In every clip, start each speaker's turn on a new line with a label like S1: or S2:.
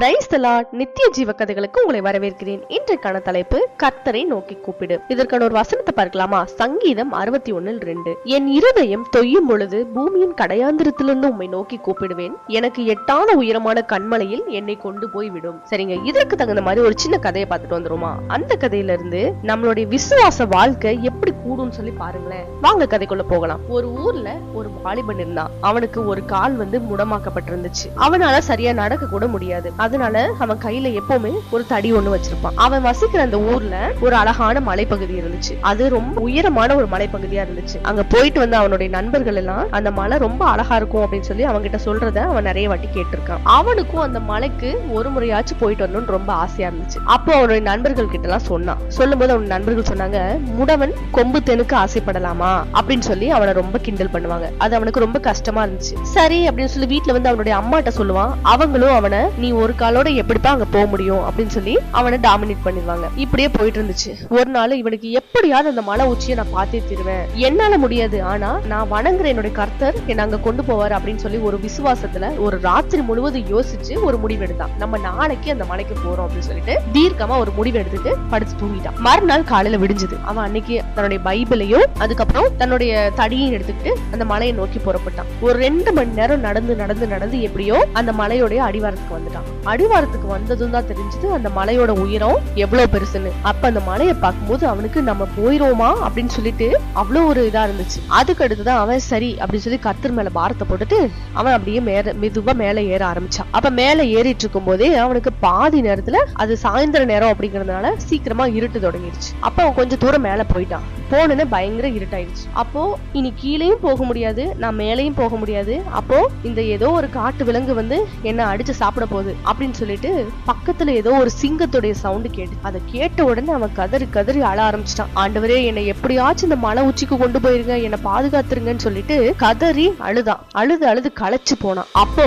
S1: Praise the Lord. நித்திய ஜீவ கதைகளுக்கு உங்களை வரவேற்கிறேன். இன்றைக்கான தலைப்பு கர்த்தரை நோக்கி கூப்பிடு. இதற்கான ஒரு வசனத்தை பார்க்கலாமா? சங்கீதம் 61:2. என் இருதயம் தொய்யும் பொழுது பூமியின் கடையாந்திரத்திலிருந்து உம்மை நோக்கி கூப்பிடுவேன். எனக்கு எட்டான உயரமான கண்மலையில் என்னை கொண்டு போய் விடும். சரிங்க, இதற்கு தகுந்த மாதிரி ஒரு சின்ன கதையை பார்த்துட்டு வந்துருமா? அந்த கதையில இருந்து நம்மளுடைய விசுவாச வாழ்க்கை எப்படி கூடும்னு சொல்லி பாருங்களேன். வாங்க கதைக்குள்ள போகலாம். ஒரு ஊர்ல ஒரு வாலிபன் இருந்தான். அவனுக்கு ஒரு கால் முடமாக்கப்பட்டிருந்துச்சு. அவனால சரியா நடக்க கூட முடியாது. அதனால அவன் கையில எப்பவுமே ஒரு தடி ஒண்ணு வச்சிருப்பான். அவன் வசிக்கிற அந்த ஊர்ல ஒரு அழகான மலைப்பகுதி இருந்துச்சு. அது ரொம்ப உயரமான ஒரு மலைப்பகுதியா இருந்துச்சு. அங்க போயிட்டு வந்து அவனுடைய நண்பர்கள் எல்லாம் அந்த மலை ரொம்ப அழகா இருக்கும் அப்படின்னு சொல்லி அவங்க கிட்ட சொல்றத அவன் நிறைய வாட்டி கேட்டிருக்கான். அவனுக்கும் அந்த மலைக்கு ஒரு முறையாச்சும் போயிட்டு வரணும்னு ரொம்ப ஆசையா இருந்துச்சு. அப்போ அவனுடைய நண்பர்கள் கிட்ட எல்லாம் சொன்னான். சொல்லும் போது அவன் நண்பர்கள் சொன்னாங்க, முடவன் கொம்பு தெனுக்கு ஆசைப்படலாமா அப்படின்னு சொல்லி அவனை ரொம்ப கிண்டல் பண்ணுவாங்க. அது அவனுக்கு ரொம்ப கஷ்டமா இருந்துச்சு. சரி அப்படின்னு சொல்லி வீட்டுல வந்து அவனுடைய அம்மாட்ட சொல்லுவான். அவங்களும் அவனை நீ ஒரு காலோட எப்படிப்பா அங்க போக முடியும் அப்படின்னு சொல்லி அவனை டாமினேட் பண்ணிடுவாங்க. இப்படியே போயிட்டு இருந்துச்சு. ஒரு நாள் இவனுக்கு எப்படியாவது அந்த மலை உச்சியை நான் பார்த்தே தருவேன், என்னால முடியாது, ஆனா நான் வணங்குற என்னுடைய கர்த்தர் என்ன அங்க கொண்டு போவார் அப்படின்னு சொல்லி ஒரு விசுவாசத்துல ஒரு ராத்திரி முழுவதும் யோசிச்சு ஒரு முடிவு எடுத்தான். நம்ம நாளைக்கு அந்த மலைக்கு போறோம் அப்படின்னு சொல்லிட்டு தீர்க்கமா ஒரு முடிவு எடுத்துட்டு படுத்து தூங்கிட்டான். மறுநாள் காலையில விடிஞ்சது. அவன் அன்னைக்கு தன்னுடைய பைபிளையும் அதுக்கப்புறம் தன்னுடைய தடியையும் எடுத்துக்கிட்டு அந்த மலையை நோக்கி புறப்பட்டான். ஒரு 2 மணி நேரம் நடந்து நடந்து நடந்து எப்படியோ அந்த மலையோட அடிவாரத்துக்கு வந்துட்டான். அடிவாரத்துக்கு வந்ததும் தான் தெரிஞ்சது அந்த மலையோட உயரம் எவ்வளவு பெருசுன்னு. அப்ப அந்த மலையை பார்க்கும்போது அவனுக்கு நம்ம போயிரோமா அப்படின்னு சொல்லிட்டு அவ்வளவு ஒரு இதா இருந்துச்சு. அதுக்கு அடுத்துதான் அவன் சரி அப்படின்னு சொல்லி கர்த்தர் மேல பாரத்தை போட்டுட்டு அவன் அப்படியே மெதுவா மேல ஏற ஆரம்பிச்சான். அப்ப மேல ஏறிட்டு இருக்கும் போதே அவனுக்கு பாதி நேரத்துல அது சாயந்தர நேரம் அப்படிங்கறதுனால சீக்கிரமா இருட்டு தொடங்கிடுச்சு. அப்ப அவன் கொஞ்சம் தூரம் மேல போயிட்டான். போனே பயங்கர இருட்டாயிடுச்சு. அப்போ இனி கீழேயும் போக முடியாது, நான் மேலையும் போக முடியாது. அப்போ இந்த ஏதோ ஒரு காட்டு விலங்கு வந்து என்ன அடிச்சு சாப்பிட போகுது அப்படின்னு சொல்லிட்டு பக்கத்துல ஏதோ ஒரு சிங்கத்துடைய சவுண்ட் கேட்டு அதை கேட்ட உடனே அவன் கதறி கதறி அழ ஆரம்பிச்சிட்டான். ஆண்டவரே, என்னை எப்படியாச்சும் இந்த மலை உச்சிக்கு கொண்டு போயிருங்க, என்னை பாதுகாத்துருங்கன்னு சொல்லிட்டு கதறி அழுதான். அழுது களைச்சு போனான். அப்போ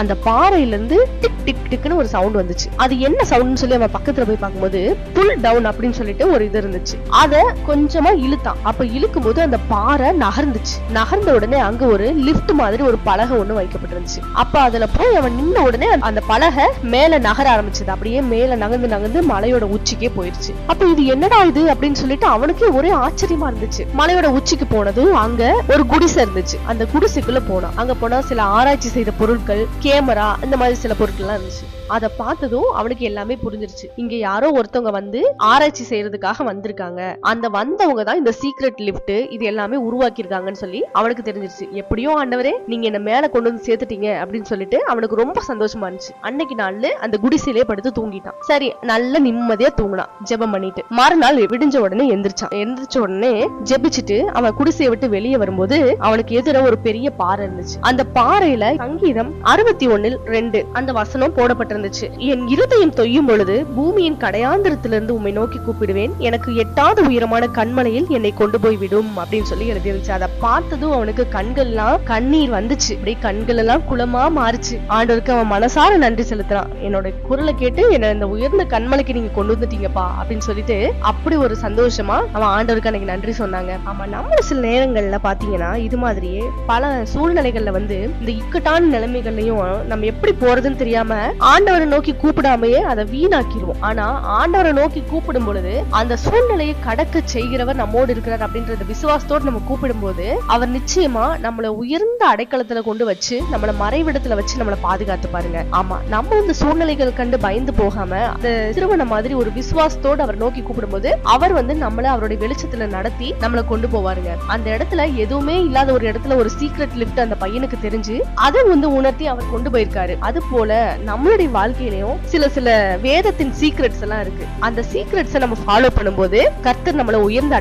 S1: அந்த பாறையில இருந்து டிக் டிக் டிக்னு ஒரு சவுண்ட் வந்துச்சு. அது என்ன சவுண்ட்னு சொல்லி அவன் பக்கத்துல போய் பார்க்கும்போது புல் டவுன் அப்படின்னு சொல்லிட்டு ஒரு இது இருந்துச்சு. அத கொஞ்சமா இழுத்தான். அப்ப இழுக்கும் போது அந்த பாறை நகர்ந்துச்சு. நகர்ந்த உடனே அங்க ஒரு லிப்ட் மாதிரி ஒரு பலகை ஒண்ணு வைக்கப்பட்டிருந்துச்சு. அப்ப அதுல போய் அவன் நின்ன உடனே அந்த பலகை மேல நகர ஆரம்பிச்சது. அப்படியே மேல நகர்ந்து நகர்ந்து மலையோட உச்சிக்கே போயிருச்சு. அப்ப இது என்னடா இது அப்படின்னு சொல்லிட்டு அவனுக்கே ஒரே ஆச்சரியமா இருந்துச்சு. மலையோட உச்சிக்கு போனதும் அங்க ஒரு குடிசை இருந்துச்சு. அந்த குடிசைக்குள்ள போனான். அங்க போனா சில ஆராய்ச்சி செய்த பொருட்கள், கேமரா, இந்த மாதிரி சில பொருட்கள் எல்லாம் இருந்துச்சு. அதை பார்த்ததும் அவனுக்கு எல்லாமே புரிஞ்சிருச்சு. இங்க யாரோ ஒருத்தவங்க வந்து ஆராய்ச்சி செய்யறதுக்காக வந்திருக்காங்க. அந்த வந்தவங்க தான் இந்த சீக்ரெட் லிஃப்ட் இது எல்லாமே உருவாக்கி இருக்காங்கன்னு சொல்லி அவனுக்கு தெரிஞ்சிருச்சு. எப்படியோ ஆண்டவரே, நீங்க என்ன மேல கொண்டு வந்து சேர்த்துட்டீங்க அப்படின்னு சொல்லிட்டு அவனுக்கு ரொம்ப சந்தோஷமா இருந்துச்சு. அன்னைக்கு நாள்ல அந்த குடிசையிலே படுத்து தூங்கிட்டான். சரி, நல்ல நிம்மதியா தூங்கினான் ஜெபம் பண்ணிட்டு. மறுநாள் விடிஞ்ச உடனே எந்திரிச்சான். எந்திரிச்ச உடனே ஜெபிச்சுட்டு அவன் குடிசையை விட்டு வெளியே வரும்போது அவனுக்கு எதிர ஒரு பெரிய பாறை இருந்துச்சு. அந்த பாறையில சங்கீதம் 61:2 அந்த வசனம் போடப்பட்டிருந்துச்சு. என் இருதயம் தொய்யும் பொழுது பூமியின் கடையாந்திரத்திலிருந்து உம்மை நோக்கி கூப்பிடுவேன். எனக்கு எட்டாத உயரமான கண்மலையில் என்னை கொண்டு போய் விடும் அப்படின்னு சொல்லி எழுதிருந்துச்சு. அதை பார்த்ததும் அவனுக்கு கண்கள்லாம் கண்ணீர் வந்துச்சு. அப்படியே கண்கள் எல்லாம் குளமா மாறிச்சு. ஆண்டவருக்கு அவன் மனசார நன்றி செலுத்துறான். என்னோட குரலை கேட்டு என்ன இந்த உயர்ந்த கண்மலைக்கு நீங்க கொண்டு வந்துட்டீங்கப்பா அப்படின்னு சொல்லிட்டு அப்படி ஒரு சந்தோஷமா அவன் ஆண்டவருக்கு அன்னைக்கு நன்றி சொன்னாங்க. ஆமா, நம்ம சில நேரங்கள்ல பாத்தீங்கன்னா இது மாதிரியே பல சூழ்நிலைகள்ல வந்து இந்த இக்கட்டான நிலைமைகள்லயும் நம்ம எப்படி போறதுன்னு தெரியாம ஆண்டவரை நோக்கி கூப்பிடாமையே அதை வீணாக்கிடுவோம். ஆனா ஆண்டவரை நோக்கி கூப்பிடும் பொழுது அந்த சூழ்நிலையை கடக்க செய்கிறவர் நம்மோடு இருக்கிறார் அப்படின்ற விசுவாசத்தோடு நம்ம கூப்பிடும் போது அவர் நிச்சயமா நம்மளை உயர்ந்த அடைக்கலத்துல கொண்டு வச்சு நம்மள மறைவிடத்துல வச்சு நம்மளை பாதுகாத்து பாருங்க. ஆமா, நம்ம இந்த சூழ்நிலைகள் கண்டு பயந்து போகாம அந்த திருமண மாதிரி ஒரு விசுவாசத்தோடு அவர் நோக்கி கூப்பிடும் போது அவர் வந்து நம்மள அவருடைய வெளிச்சத்துல நடத்தி நம்மளை கொண்டு போவாருங்க. அந்த இடத்துல எதுவுமே இல்லாத ஒரு இடத்துல ஒரு சீக்ரெட் லிஃப்ட் அந்த பையனுக்கு தெரிஞ்சு அதை வந்து உணர்த்தி அவர் கொண்டு போயிருக்காரு. அது போல நம்மளுடைய வாழ்க்கையிலயும் சில வேதத்தின் சீக்ரெட்ஸ் எல்லாம் இருக்கு. அந்த சீக்ரெட்ஸை நம்ம ஃபாலோ பண்ணும்போது கர்த்தர் நம்மள உயர்ந்த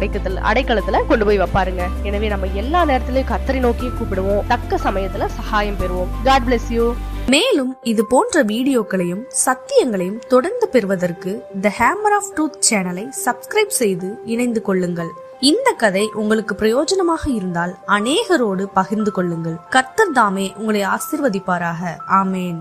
S1: அடைக்கலத்துல கொண்டு போய் வைப்பாருங்க. எனவே நம்ம எல்லா நேரத்திலயும் கர்த்தரை நோக்கி கூப்பிடுவோம். தக்க சமயத்துல சகாயம் பெறுவோம். God bless you.
S2: மேலும் இது போன்ற வீடியோக்களையும் சத்தியங்களையும் தொடர்ந்து பெறுவதற்கு தி ஹேமர் ஆஃப் ட்ரூத் சேனலை சப்ஸ்கிரைப் செய்து இணைந்து கொள்ளுங்கள். இந்த கதை உங்களுக்கு பிரயோஜனமாக இருந்தால் அநேகரோடு பகிர்ந்து கொள்ளுங்கள். கர்த்தர் தாமே உங்களை ஆசீர்வதிப்பாராக. ஆமேன்.